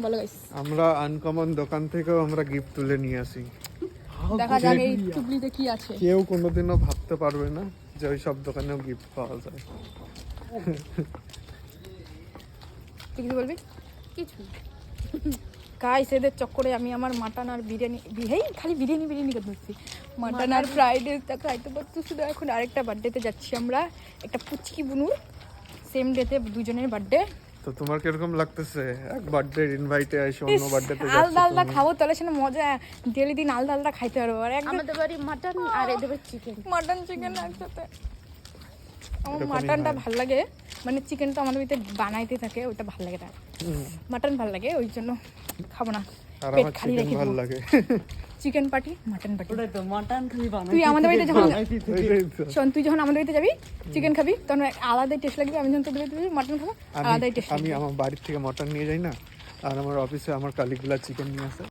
বলো গাইস, আমরা আনকমন দোকান থেকেও আমরা গিফট তুলে নিয়ে আসি। দেখা যাক এই টুকলিতে কি আছে। কেউ কোনোদিনও ভাবতে পারবে না যে ওই সব দোকানেও গিফট পাওয়া যায়। তুই কিছু বলবি? কিছু গাইস এদের চক্করে আমি আমার মাটন আর বিরিয়ানি, খালি বিরিয়ানি করতে হচ্ছি, মাটন আর ফ্রাইড রাইসটা খাইতে পারতো শুধু। এখন আরেকটা বার্থডেতে যাচ্ছি আমরা, একটা পুচকি বুনুর, সেম ডেতে দুজনের বার্থডে। তো তোমার কিরকম লাগতেছে এক বার্থডে ইনভাইটে এসে অন্য বার্থডেতে আলাদা আলাদা খাবো, তাহলে সেটা মজা, ডেলি দিন আলাদা আলাদা খাইতে পারবো। আর একদম আমাদের বাড়ি মাটন আর এদের বাড়ি চিকেন। মাটন চিকেন একসাথে। আমার মাটনটা ভাল লাগে, মানে চিকেন তো আমাদের ভিতরে বানাইতে থাকে, ওটা ভাল লাগে না। মাটন ভাল লাগে, ওই জন্য খাবো না, আর পেট আমার খালি চিকেন রেখে ভালো দেবো। লাগে। Chicken party, mutton party. ওটাই তো মাটন খালি বানাই। তুই আমাদের বাড়িতে যখন ওইটাই তো। শোন, তুই যখন আমাদের বাড়িতে যাবি চিকেন খাবি, তখন আলাদাই টেস্ট লাগবে। আমি যখন তোদের বাড়িতে যাবি মাটন খাবো, আলাদাই টেস্ট আমি লাগবে। আমার বাড়ির থেকে মটন নিয়ে যাই না, আর আমার অফিসে আমার কালিগুলা চিকেন নিয়ে আসে।